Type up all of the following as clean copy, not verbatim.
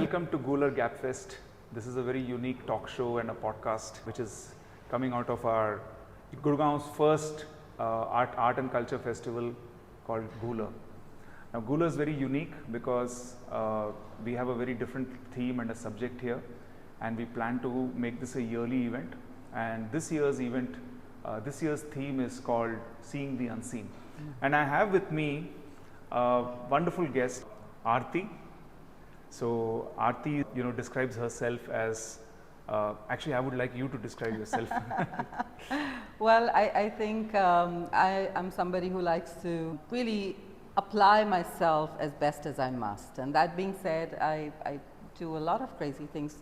Welcome to Gular Gap Fest. This is a very unique talk show and a podcast which is coming out of our Gurugram's first art and culture festival called Gular. Now Gular is very unique because we have a very different theme and a subject here, and we plan to make this a yearly event. And this year's theme is called Seeing the Unseen. And I have with me a wonderful guest, Aarti. So Aarti, describes herself as, actually I would like you to describe yourself. Well, I think I am somebody who likes to really apply myself as best as I must. And that being said, I do a lot of crazy things.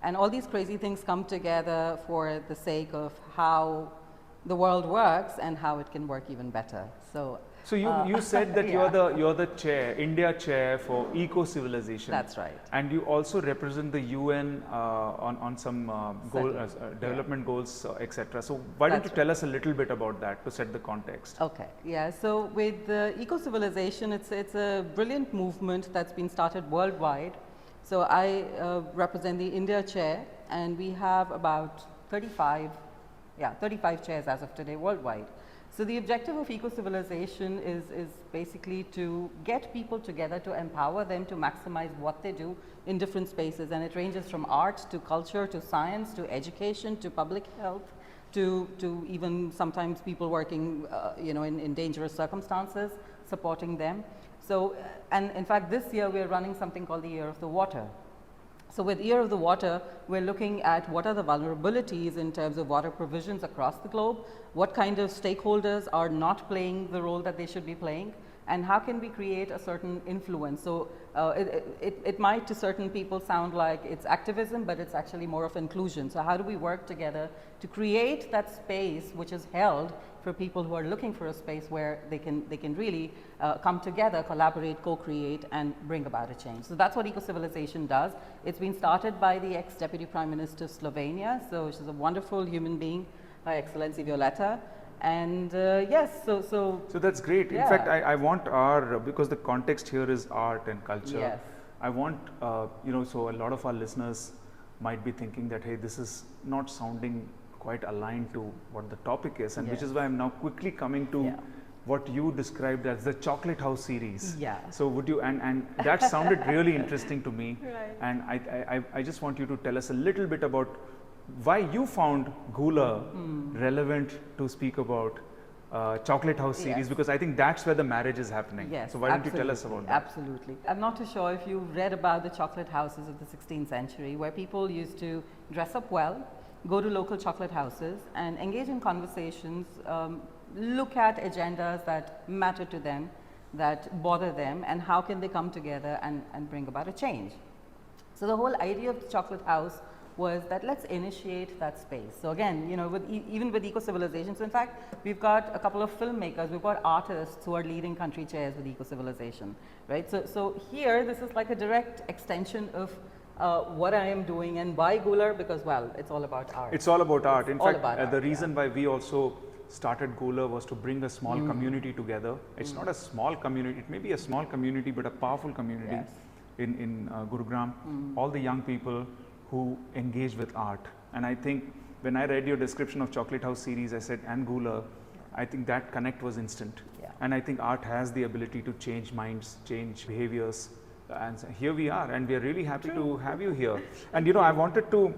And all these crazy things come together for the sake of how the world works and how it can work even better. So you said that yeah. you're the chair, India chair for eco-civilization. That's right. And you also represent the UN on some development goals, etc. So why don't you tell us a little bit about that to set the context? Okay, yeah. So with eco-civilization, it's a brilliant movement that's been started worldwide. So I represent the India chair, and we have about 35 chairs as of today worldwide. So the objective of eco-civilization is basically to get people together, to empower them to maximize what they do in different spaces, and it ranges from art to culture to science to education to public health to even sometimes people working in dangerous circumstances, supporting them. So, and in fact this year we are running something called the Year of the Water. So with Year of the Water, we're looking at what are the vulnerabilities in terms of water provisions across the globe, what kind of stakeholders are not playing the role that they should be playing, and how can we create a certain influence. So it might to certain people sound like it's activism, but it's actually more of inclusion. So how do we work together to create that space which is held for people who are looking for a space where they can really come together, collaborate, co-create, and bring about a change. So that's what eco-civilization does. It's been started by the ex-Deputy Prime Minister of Slovenia, so she's a wonderful human being, Her Excellency Violeta. And yes, so that's great. Yeah. In fact, I want because the context here is art and culture. Yes. I want, so a lot of our listeners might be thinking that, hey, this is not sounding quite aligned to what the topic is, and which is why I'm now quickly coming to what you described as the Chocolate House series. Yeah. So would you, and that sounded really interesting to me. Right. And I just want you to tell us a little bit about why you found Gular relevant to speak about Chocolate House series, because I think that's where the marriage is happening. Yes, so why don't you tell us about that? Absolutely. I'm not too sure if you've read about the chocolate houses of the 16th century, where people used to dress up well, go to local chocolate houses and engage in conversations, look at agendas that matter to them, that bother them, and how can they come together and bring about a change. So the whole idea of the chocolate house was that let's initiate that space. So again, even with eco-civilization, so in fact, we've got a couple of filmmakers, we've got artists who are leading country chairs with eco-civilization, right? So here, this is like a direct extension of what I am doing, and why Gular? Because, well, it's all about art. It's all about art. In fact, the art, reason why we also started Gular was to bring a small community together. It's not a small community, it may be a small community, but a powerful community in Gurugram. All the young people who engage with art. And I think when I read your description of Chocolate House series, I said, and Gular, I think that connect was instant. Yeah. And I think art has the ability to change minds, change behaviors. And so here we are, and we are really happy to have you here. And I wanted to,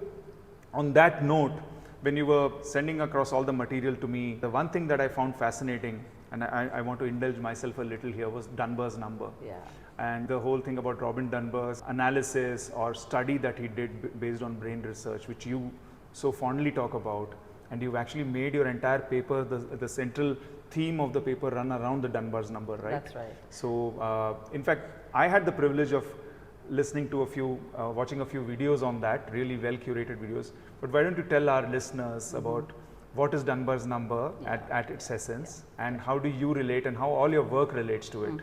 on that note, when you were sending across all the material to me, the one thing that I found fascinating, and I want to indulge myself a little here, was Dunbar's number. Yeah. And the whole thing about Robin Dunbar's analysis or study that he did based on brain research, which you so fondly talk about, and you've actually made your entire paper, the central theme of the paper, run around the Dunbar's number, right? That's right. So in fact, I had the privilege of listening to watching a few videos on that, really well curated videos. But why don't you tell our listeners about what is Dunbar's number at its essence, and how do you relate, and how all your work relates to it?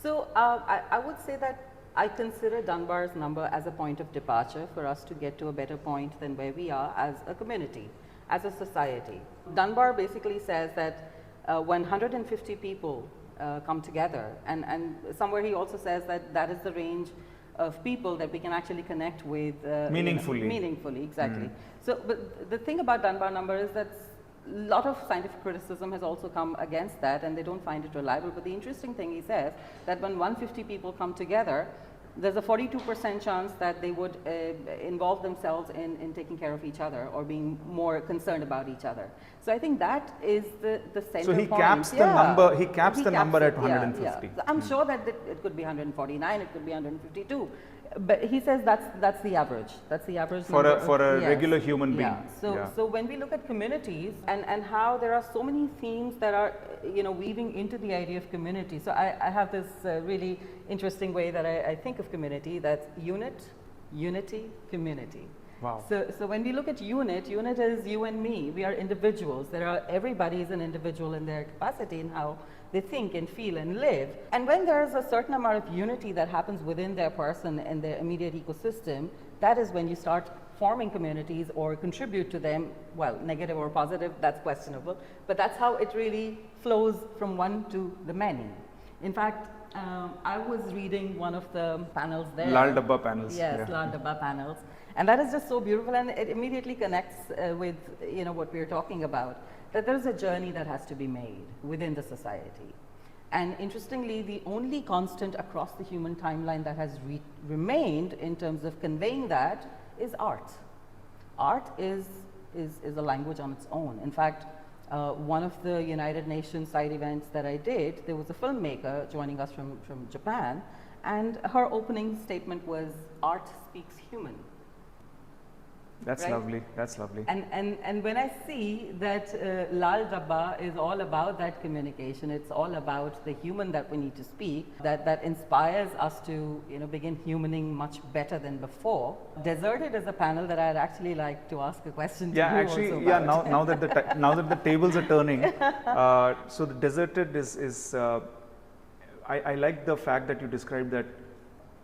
So I would say that I consider Dunbar's number as a point of departure for us to get to a better point than where we are as a community, as a society. Dunbar basically says that when 150 people come together, and somewhere he also says that that is the range of people that we can actually connect with meaningfully. Meaningfully, exactly. So, but the thing about Dunbar number is that a lot of scientific criticism has also come against that, and they don't find it reliable. But the interesting thing he says that when 150 people come together, there's a 42% chance that they would involve themselves in taking care of each other or being more concerned about each other. So I think that is the center point. So he point. caps the number. He caps the number at 150. Yeah. I'm sure that it could be 149. It could be 152. But he says that's the average. That's the average for number a regular human being. Yeah. So when we look at communities and how there are so many themes that are weaving into the idea of community. So I have this really interesting way that I think of community. That's unity, community. Wow. So when we look at unit is you and me. We are individuals. Everybody is an individual in their capacity in how they think and feel and live. And when there is a certain amount of unity that happens within their person and their immediate ecosystem, that is when you start forming communities or contribute to them. Well, negative or positive, that's questionable. But that's how it really flows from one to the many. In fact, I was reading one of the panels there. Lal Dabba panels. Yes, Lal Dabba panels. And that is just so beautiful, and it immediately connects with what we're talking about, that there's a journey that has to be made within the society. And interestingly, the only constant across the human timeline that has remained in terms of conveying that is art. Art is a language on its own. In fact, one of the United Nations side events that I did, there was a filmmaker joining us from Japan, and her opening statement was, "Art speaks human." That's right? lovely. That's lovely. And when I see that Lal Dabba is all about that communication, it's all about the human that we need to speak, that inspires us to begin humaning much better than before. Deserted is a panel that I'd actually like to ask a question to you actually, also yeah. about. Now that the tables are turning, so the deserted is. I like the fact that you described that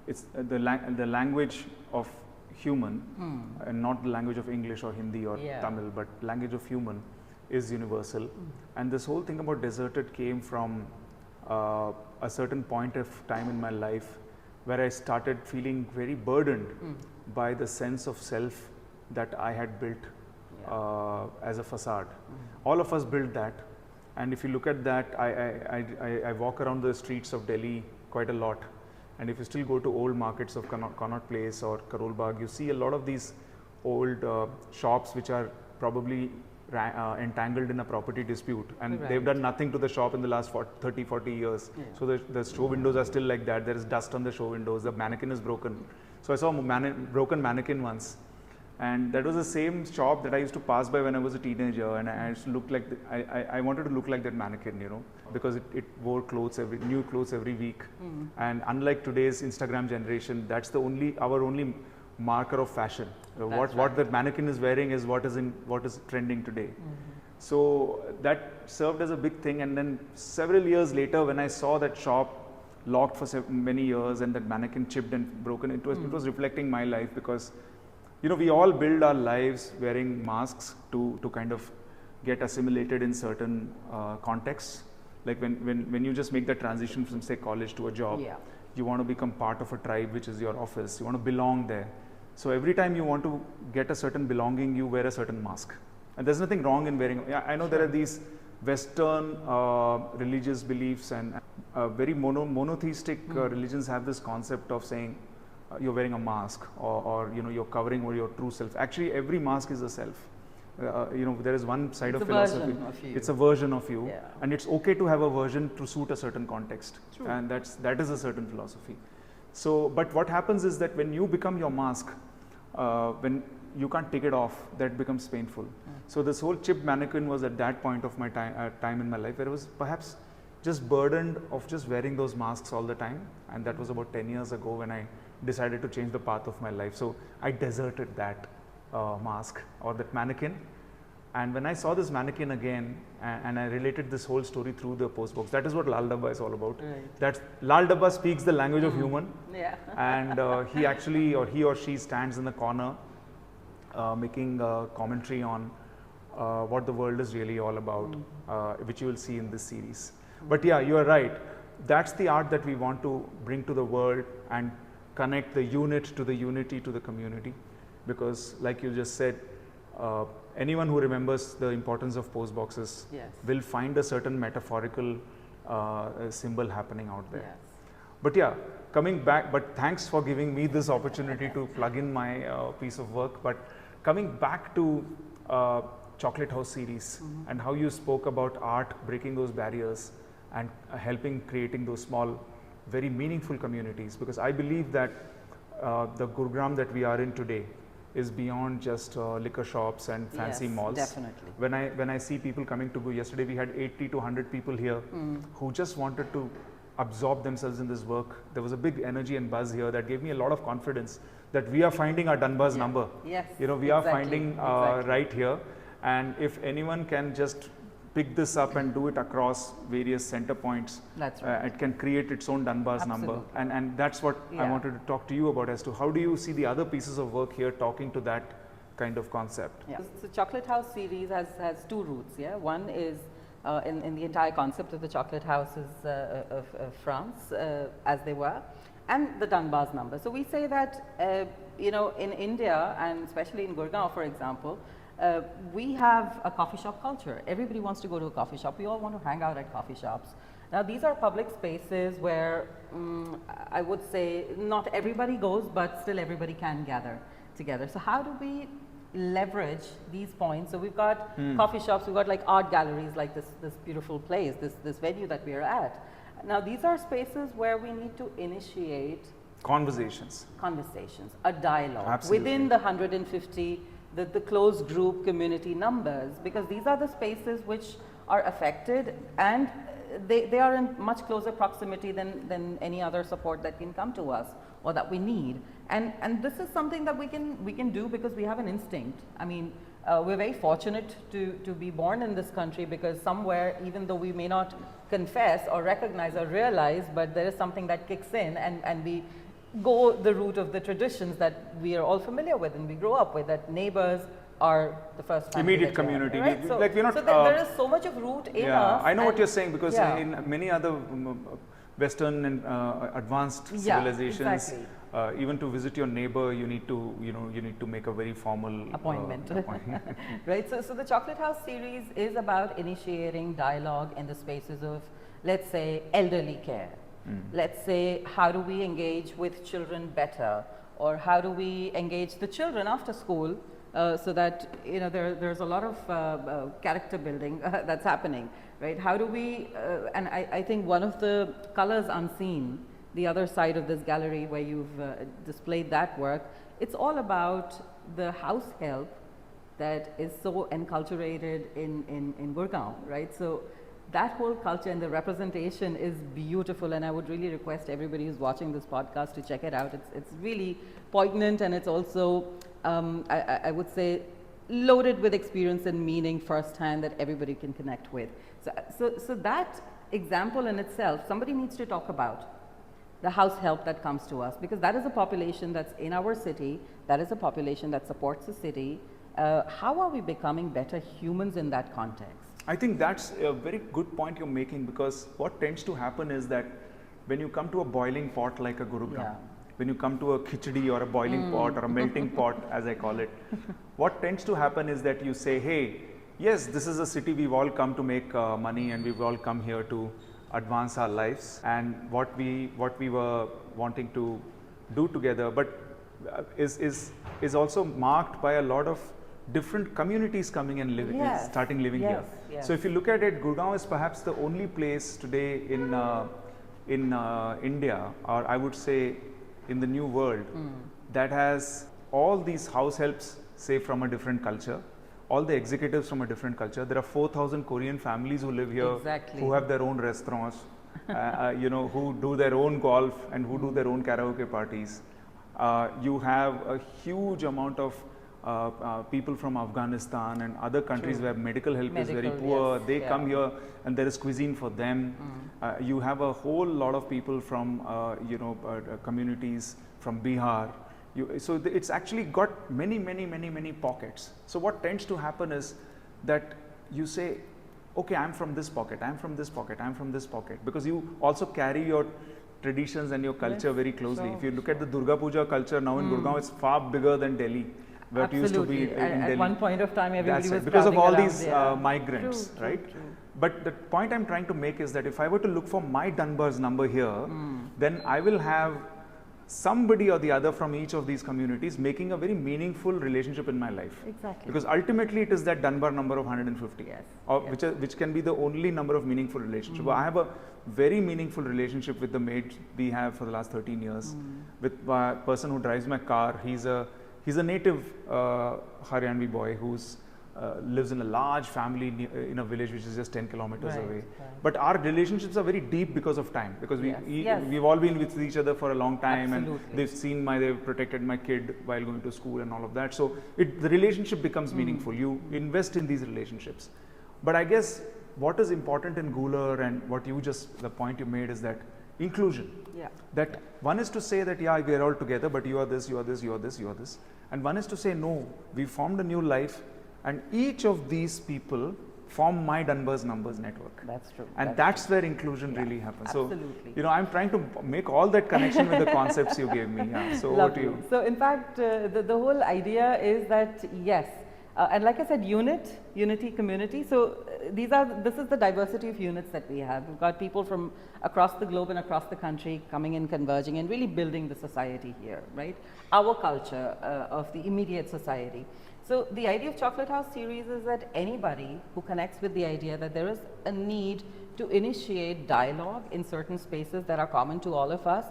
it's the language of human and not the language of English or Hindi or Tamil, but language of human is universal. And this whole thing about deserted came from a certain point of time in my life where I started feeling very burdened by the sense of self that I had built as a facade. All of us built that, and if you look at that, I walk around the streets of Delhi quite a lot. And if you still go to old markets of Connaught Place or Karol Bagh, you see a lot of these old shops which are probably entangled in a property dispute, and they've done nothing to the shop in the last 30, 40 years. Yeah. So the show windows are still like that. There is dust on the show windows. The mannequin is broken. So I saw a broken mannequin once, and that was the same shop that I used to pass by when I was a teenager, and I used to look like I wanted to look like that mannequin, because it wore new clothes every week. And unlike today's Instagram generation, that's our only marker of fashion. What the mannequin is wearing is what is trending today. So that served as a big thing. And then several years later, when I saw that shop locked for many years and that mannequin chipped and broken, it was reflecting my life, because we all build our lives wearing masks to kind of get assimilated in certain contexts. Like when you just make the transition from, say, college to a job, you want to become part of a tribe, which is your office. You want to belong there. So every time you want to get a certain belonging, you wear a certain mask. And there's nothing wrong in wearing. I know there are these Western religious beliefs, and very monotheistic religions have this concept of saying you're wearing a mask, or you're covering your true self. Actually, every mask is a self. There is one side of philosophy. It's a version of you, and it's okay to have a version to suit a certain context. True. And that is a certain philosophy. So, but what happens is that when you become your mask, when you can't take it off, that becomes painful. So this whole chipped mannequin was at that point of my time in my life where I was perhaps just burdened of just wearing those masks all the time, and that was about 10 years ago when I decided to change the path of my life. So I deserted that mask or that mannequin, and when I saw this mannequin again, and I related this whole story through the post box. That is what Lal Dabba is all about. That Lal Dabba speaks the language of human, and he or she stands in the corner making a commentary on what the world is really all about, which you will see in this series. But yeah, you are right. That's the art that we want to bring to the world, and connect the unit to the unity to the community, because like you just said, anyone who remembers the importance of post boxes will find a certain metaphorical symbol happening out there. But yeah, coming back, but thanks for giving me this opportunity to plug in my piece of work. But coming back to Chocolate House series and how you spoke about art breaking those barriers and helping creating those small, very meaningful communities, because I believe that the Gurugram that we are in today is beyond just liquor shops and fancy malls. Definitely. When I see people coming to go, yesterday we had 80 to 100 people here who just wanted to absorb themselves in this work. There was a big energy and buzz here that gave me a lot of confidence that we are finding our Dunbar's number. Yes, you know, we are finding right here, and if anyone can just pick this up and do it across various center points, that's right. it can create its own Dunbar's number, and that's what I wanted to talk to you about, as to how do you see the other pieces of work here talking to that kind of concept. So Chocolate House series has two roots. One is in the entire concept of the chocolate houses of France as they were, and the Dunbar's number. So we say that you know, in India and especially in Gurugram, for example, we have a coffee shop culture. Everybody wants to go to a coffee shop. We all want to hang out at coffee shops. Now these are public spaces where I would say not everybody goes, but still everybody can gather together. So how do we leverage these points? So we've got coffee shops, we've got like art galleries, like this beautiful place, this venue that we are at. Now these are spaces where we need to initiate conversations, a dialogue. Absolutely. Within the 150, the closed group community numbers, because these are the spaces which are affected, and they are in much closer proximity than any other support that can come to us or that we need. And this is something that we can do because we have an instinct. I mean, we're very fortunate to be born in this country, because somewhere, even though we may not confess or recognize or realize, but there is something that kicks in, and we go the route of the traditions that we are all familiar with and we grow up with, that neighbors are the first immediate community. Right? So, like we're not, there is so much of root in us. I know what you're saying, because in many other Western and advanced civilizations, even to visit your neighbor, you need to make a very formal appointment. Right. So the Chocolate House series is about initiating dialogue in the spaces of, let's say, elderly care. Let's say, how do we engage with children better, or how do we engage the children after school, so that, you know, there's a lot of character building that's happening, right? How do we, and I think one of the colors unseen, the other side of this gallery where you've displayed that work, it's all about the house help that is so enculturated in Gurugram, right? So that whole culture and the representation is beautiful, and I would really request everybody who's watching this podcast to check it out. It's really poignant, and it's also, I would say, loaded with experience and meaning firsthand that everybody can connect with. So that example in itself, somebody needs to talk about the house help that comes to us, because that is a population that's in our city, that is a population that supports the city. How are we becoming better humans in that context? I think that's a very good point you're making, because what tends to happen is that when you come to a boiling pot like a Gurugram, when you come to a khichdi or a boiling pot or a melting pot, as I call it, what tends to happen is that you say, hey, yes, this is a city we've all come to make money, and we've all come here to advance our lives, and what we were wanting to do together, but is also marked by a lot of different communities coming and living, starting living here. So if you look at it, Gurugram is perhaps the only place today in India, or I would say in the new world, that has all these house helps, say from a different culture, all the executives from a different culture. There are 4,000 Korean families who live here, who have their own restaurants, you know, who do their own golf and who do their own karaoke parties. You have a huge amount of people from Afghanistan and other countries where medical help is very poor. They come here and there is cuisine for them. You have a whole lot of people from communities from Bihar. So it's actually got many pockets. So what tends to happen is that you say, okay, I'm from this pocket, I'm from this pocket, I'm from this pocket, because you also carry your traditions and your culture very closely. sure, If you look at the Durga Puja culture now in Gurgaon, it's far bigger than Delhi, where it used to be in At Delhi. one point of time, everybody That's was it, because of all crowding these around, migrants, True, right? true. But the point I'm trying to make is that if I were to look for my Dunbar's number here, then I will have somebody or the other from each of these communities making a very meaningful relationship in my life. Exactly. Because ultimately it is that Dunbar number of 150, Yes, or yes. which can be the only number of meaningful relationship. I have a very meaningful relationship with the maid we have for the last 13 years. With a person who drives my car, he's a native Haryanvi boy who's lives in a large family in a village which is just 10 kilometers Right, away. right. But our relationships are very deep because of time, because Yes, yes. we've all been with each other for a long time, Absolutely. and they've protected my kid while going to school and all of that. So the relationship becomes meaningful. You invest in these relationships. But I guess what is important in Gular, and what the point you made is that inclusion. Yeah. That one is to say that, yeah, we are all together, but you are this, you are this, you are this, you are this. And one is to say, no, we formed a new life, and each of these people form my Dunbar's Numbers network. That's true. And that's where inclusion really happens. Absolutely. So, I'm trying to make all that connection with the concepts you gave me. Yeah. So over to Lovely. you. So in fact, the whole idea is that, yes, and like I said, unity, community. So this is the diversity of units that we have. We've got people from across the globe and across the country coming and converging and really building the society here, right? Our culture of the immediate society. So the idea of Chocolate House series is that anybody who connects with the idea that there is a need to initiate dialogue in certain spaces that are common to all of us,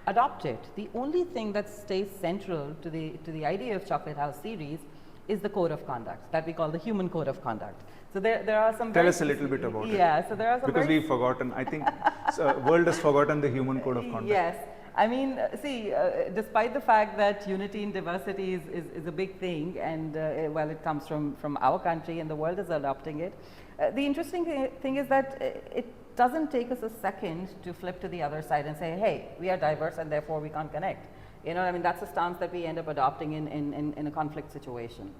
adopt it. The only thing that stays central to the idea of Chocolate House series is the code of conduct that we call the human code of conduct. So there are some. Tell us a little bit about it. Yeah, so there are some. Because we've forgotten. I think world has forgotten the human code of conduct. Yes. I mean, see, despite the fact that unity in diversity is a big thing, and well, it comes from our country and the world is adopting it, the interesting thing is that it doesn't take us a second to flip to the other side and say, hey, we are diverse and therefore we can't connect. You know, I mean, that's a stance that we end up adopting in a conflict situation.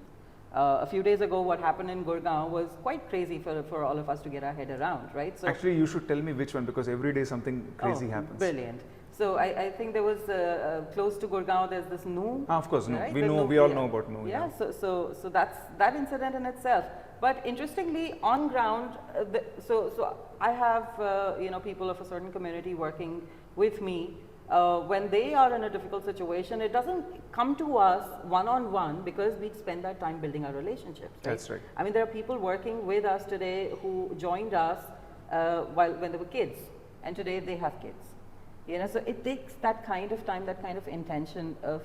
A few days ago, what happened in Gurugram was quite crazy for all of us to get our head around, right? So actually, you should tell me which one, because every day something crazy happens. Brilliant. So I think there was close to Gurugram, there's this Noor. Of course, no. Right? We all know about Noor. Yeah. So that's that incident in itself. But interestingly, on ground, so I have people of a certain community working with me. When they are in a difficult situation, it doesn't come to us one-on-one because we spend that time building our relationships. Right? That's right. I mean, there are people working with us today who joined us when they were kids, and today they have kids. You know, so it takes that kind of time, that kind of intention of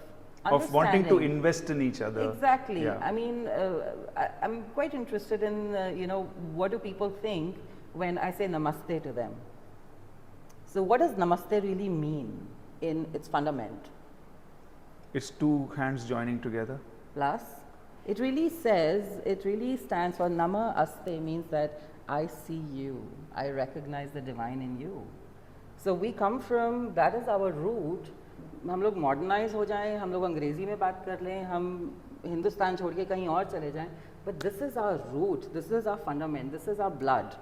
wanting to invest in each other. Exactly. Yeah. I mean, I'm quite interested in what do people think when I say namaste to them. So what does namaste really mean in its fundament? It's two hands joining together. Plus, it really stands for nama aste, means that I see you, I recognize the divine in you. So we come from, that is our root. हम लोग modernise हो जाएं, हम लोग अंग्रेजी में बात कर लें, हम हिंदुस्तान छोड़ के कहीं और चले जाएं, but this is our root, this is our fundament, this is our blood.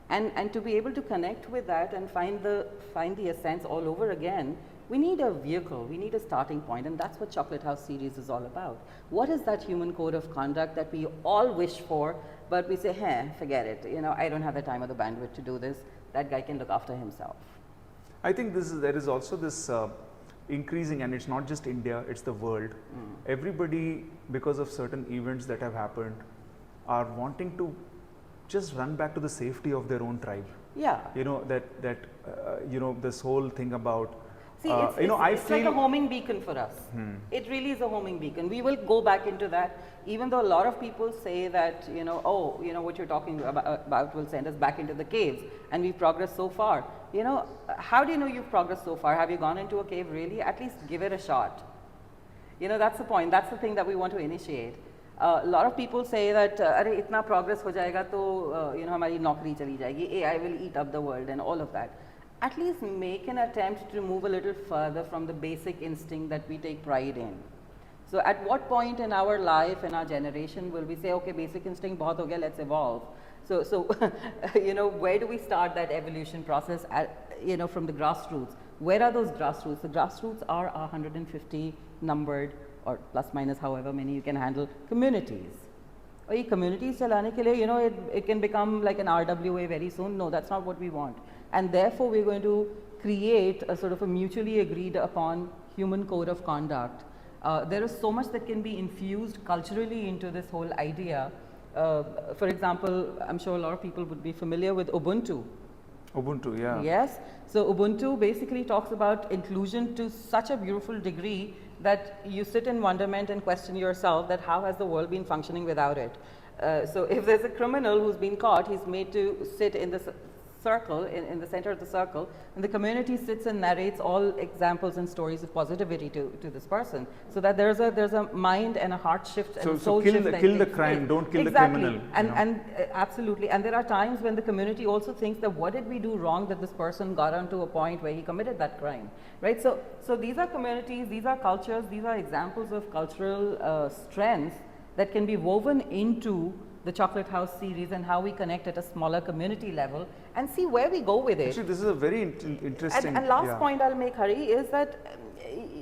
And to be able to connect with that and find the essence all over again, we need a vehicle, we need a starting point, and that's what Chocolate House series is all about. What is that human code of conduct that we all wish for, but we say, hey, forget it, I don't have the time or the bandwidth to do this, that guy can look after himself. I think there is also this increasing, and it's not just India, it's the world. Everybody, because of certain events that have happened, are wanting to just run back to the safety of their own tribe. Yeah. This whole thing about, see, it's like a homing beacon for us. It really is a homing beacon. We will go back into that, even though a lot of people say that, what you're talking about will send us back into the caves, and we've progressed so far. How do you know you've progressed so far? Have you gone into a cave really? At least give it a shot. That's the point. That's the thing that we want to initiate. A lot of people say that, "Arey, itna progress ho jayega, to hamari naukri chali jayegi. AI will eat up the world," and all of that. At least make an attempt to move a little further from the basic instinct that we take pride in. So at what point in our life, in our generation, will we say, okay, basic instinct bahut ho gaya, let's evolve. So where do we start that evolution process from the grassroots? Where are those grassroots? The grassroots are 150 numbered or plus minus however many you can handle communities. और ये communities चलाने के लिए, you know, it can become like an RWA very soon. No, that's not what we want. And therefore, we're going to create a sort of a mutually agreed upon human code of conduct. There is so much that can be infused culturally into this whole idea. For example, I'm sure a lot of people would be familiar with Ubuntu. Ubuntu, yeah. Yes. So Ubuntu basically talks about inclusion to such a beautiful degree that you sit in wonderment and question yourself that how has the world been functioning without it. So if there's a criminal who's been caught, he's made to sit in this circle, in the center of the circle, and the community sits and narrates all examples and stories of positivity to this person, so that there's a mind and a heart shift and soul shift. So kill the crime, don't kill the criminal. And absolutely. And there are times when the community also thinks that what did we do wrong that this person got onto a point where he committed that crime, right? So these are communities, these are cultures, these are examples of cultural strengths that can be woven into the Chocolate House series and how we connect at a smaller community level and see where we go with it. Actually, this is a very interesting. And last point I'll make, Hari, is that,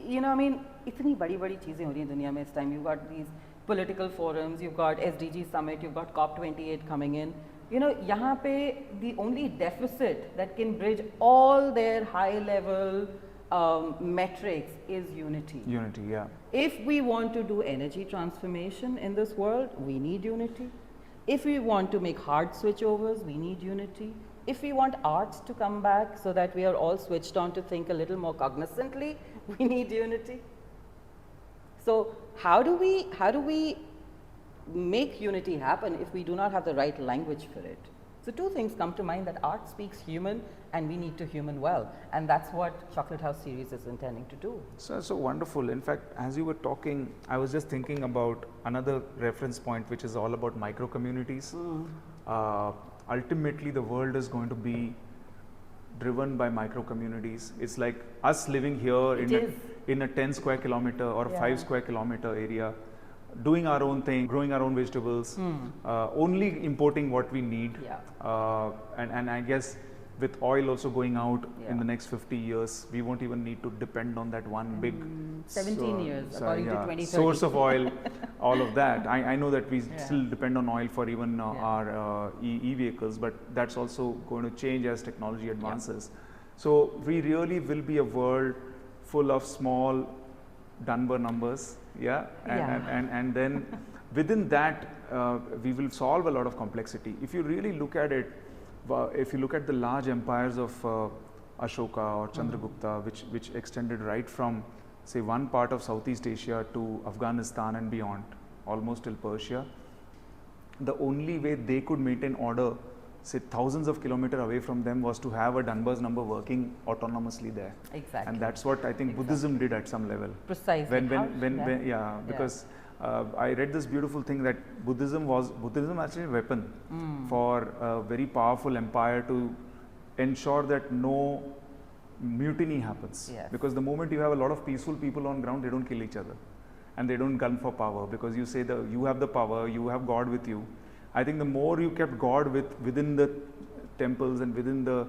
you know, I mean, itni badi cheezein ho rahi hain duniya mein this time. You've got these political forums, you've got SDG summit, you've got COP28 coming in. You know, yahan pe the only deficit that can bridge all their high level metrics is unity. Unity, yeah. If we want to do energy transformation in this world, we need unity. If we want to make hard switchovers, we need unity. If we want arts to come back so that we are all switched on to think a little more cognizantly, we need unity. So how do we make unity happen if we do not have the right language for it? So two things come to mind, that art speaks human and we need to human well, and that's what Chocolate House series is intending to do. So wonderful. In fact, as you were talking, I was just thinking about another reference point, which is all about micro communities. Ultimately, the world is going to be driven by micro communities. It's like us living here in a 10 square kilometer or 5 square kilometer area, doing our own thing, growing our own vegetables, only importing what we need. And I guess with oil also going out in the next 50 years, we won't even need to depend on that one big 17 years according to 2030 source of oil, all of that. I know that we still depend on oil for even our e-vehicles, but that's also going to change as technology advances. So we really will be a world full of small Dunbar numbers, and then within that we will solve a lot of complexity. If you really look at it, if you look at the large empires of Ashoka or Chandragupta, which extended right from, say, one part of Southeast Asia to Afghanistan and beyond, almost till Persia, the only way they could maintain order, say, thousands of kilometers away from them, was to have a Dunbar's number working autonomously there. Exactly. And that's what I think Buddhism did at some level. Precisely. Because I read this beautiful thing that Buddhism actually a weapon for a very powerful empire to ensure that no mutiny happens. Because the moment you have a lot of peaceful people on ground, they don't kill each other and they don't gun for power, because you say that you have the power, you have God with you. I think the more you kept God within the temples and within the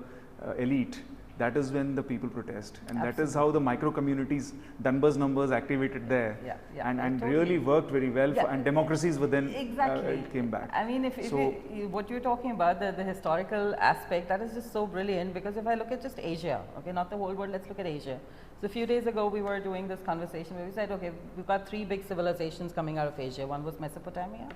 elite, that is when the people protest, and that is how the micro communities, Dunbar's numbers activated there, and totally really worked very well, and democracies were then came back. I mean, what you're talking about, the historical aspect, that is just so brilliant, because if I look at just Asia, okay, not the whole world, let's look at Asia. So a few days ago we were doing this conversation where we said, okay, we've got 3 big civilizations coming out of Asia. One was Mesopotamia,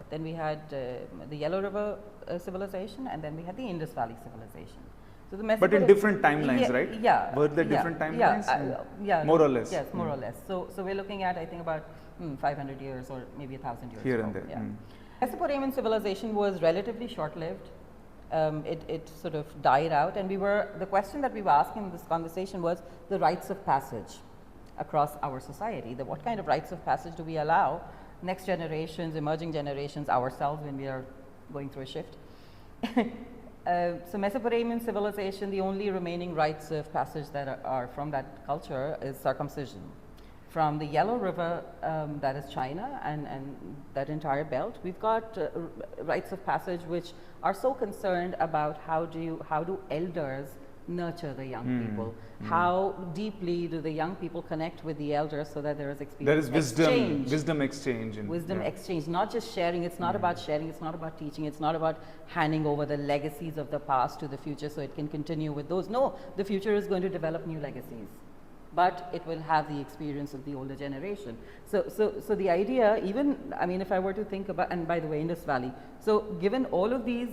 then we had the Yellow River civilization, and then we had the Indus Valley civilization. So but in different timelines, right? Yeah. Were there different timelines? More or less. Yes, more or less. So we're looking at, I think, about 500 years or maybe 1,000 years. Here and there. Mesopotamian civilization was relatively short-lived. It sort of died out, and the question that we were asking in this conversation was the rites of passage across our society. What kind of rites of passage do we allow next generations, emerging generations, ourselves, when we are going through a shift? So Mesopotamian civilization, the only remaining rites of passage that are from that culture is circumcision. From the Yellow River, that is China, and that entire belt, we've got rites of passage which are so concerned about how do elders nurture the young people? How deeply do the young people connect with the elders so that there is experience There is exchange? wisdom exchange. Wisdom exchange, not just sharing. It's not about sharing, it's not about teaching, it's not about handing over the legacies of the past to the future so it can continue with those. No, the future is going to develop new legacies, but it will have the experience of the older generation. So the idea, even, I mean, if I were to think about, and by the way, Indus Valley, so given all of these,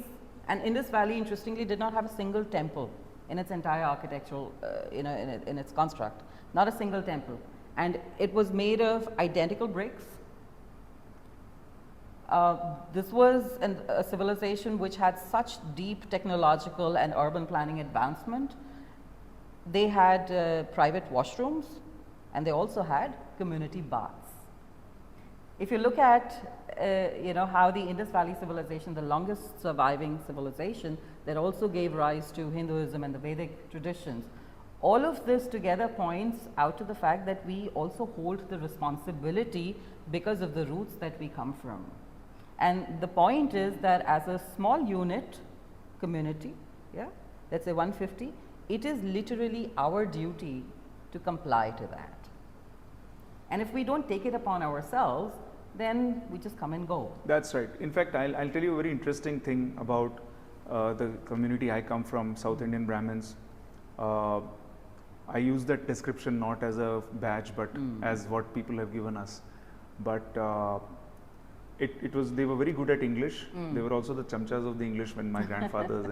and Indus Valley interestingly did not have a single temple in its entire architectural, in its construct, not a single temple. And it was made of identical bricks. This was a civilization which had such deep technological and urban planning advancement. They had private washrooms, and they also had community baths. If you look at how the Indus Valley civilization, the longest surviving civilization that also gave rise to Hinduism and the Vedic traditions, all of this together points out to the fact that we also hold the responsibility because of the roots that we come from. And the point is that as a small unit community, let's say 150, it is literally our duty to comply to that. And if we don't take it upon ourselves, then we just come and go. That's right. In fact, I'll tell you a very interesting thing about the community I come from, South Indian Brahmins. I use that description not as a badge, but as what people have given us. But they were very good at English. They were also the chamchas of the English when my grandfathers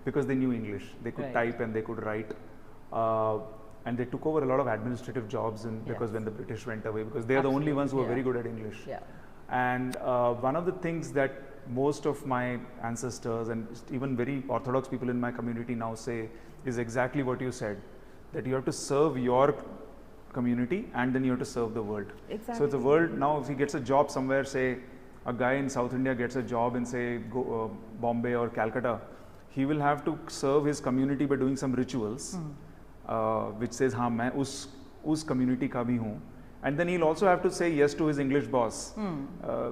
because they knew English. They could type and they could write. And they took over a lot of administrative jobs because when the British went away, because they are the only ones who are very good at English. And one of the things that most of my ancestors and even very orthodox people in my community now say is exactly what you said, that you have to serve your community and then you have to serve the world. Exactly. So the world now, if he gets a job somewhere, say a guy in South India gets a job in say Bombay or Calcutta, he will have to serve his community by doing some rituals. Which says, हाँ मैं उस community का भी हूँ, and then he'll also have to say yes to his English boss,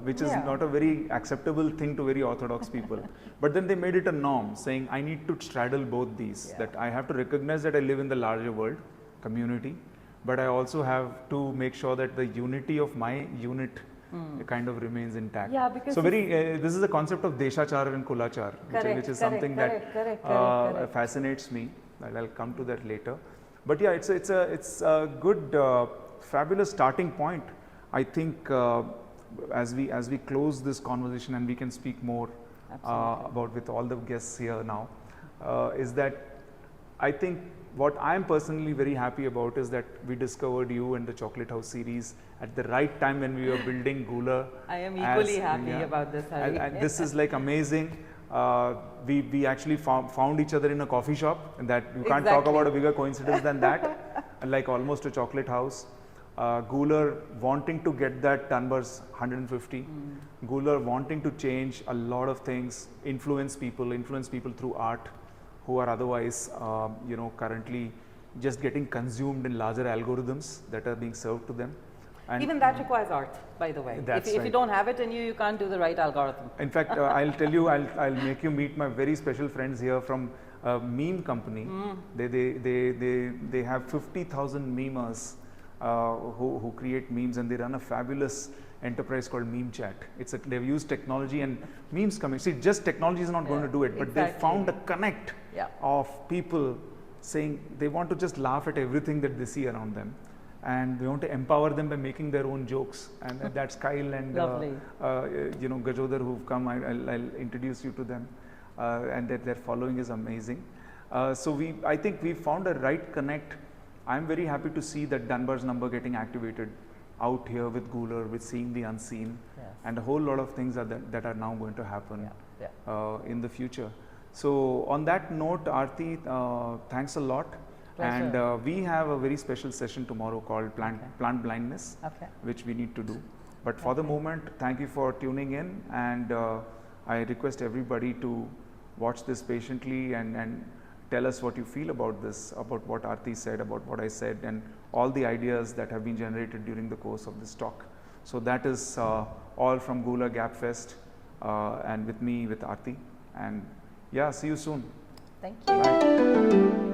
which is not a very acceptable thing to very orthodox people. But then they made it a norm, saying I need to straddle both these, that I have to recognize that I live in the larger world community, but I also have to make sure that the unity of my unit kind of remains intact. Because so this is a concept of Deshachar and Kulachar, which is something that fascinates me. I'll come to that later. But yeah, it's a good, fabulous starting point. I think as we close this conversation and we can speak more about with all the guests here now, is that I think what I am personally very happy about is that we discovered you and the Chocolate House series at the right time when we were building Gula. I am equally happy about this, Hari. And this is like amazing. We actually found each other in a coffee shop, and that you can't talk about a bigger coincidence than that. Like almost a chocolate house. Guler wanting to get that Dunbar's 150. Guler wanting to change a lot of things, influence people through art, who are otherwise, currently just getting consumed in larger algorithms that are being served to them. And even that requires art, by the way. If you don't have it in you, you can't do the right algorithm. In fact, I'll tell you, I'll make you meet my very special friends here from a meme company. They have 50,000 memers who create memes, and they run a fabulous enterprise called Meme Chat. They've used technology and memes coming. See, just technology is not going to do it, but they found a connect of people saying they want to just laugh at everything that they see around them. And we want to empower them by making their own jokes, and that's Kyle and Gajodhar who've come. I'll introduce you to them, and their following is amazing. So I think we found a right connect. I'm very happy to see that Dunbar's number getting activated out here with Guler, with seeing the unseen, and a whole lot of things that are now going to happen in the future. So on that note, Aarti, thanks a lot. Pleasure. And we have a very special session tomorrow called Plant Blindness, which we need to do. But for the moment, thank you for tuning in, and I request everybody to watch this patiently and tell us what you feel about this, about what Aarti said, about what I said, and all the ideas that have been generated during the course of this talk. So that is all from Gula Gap Fest, and with me, with Aarti. And yeah, see you soon. Thank you. Right.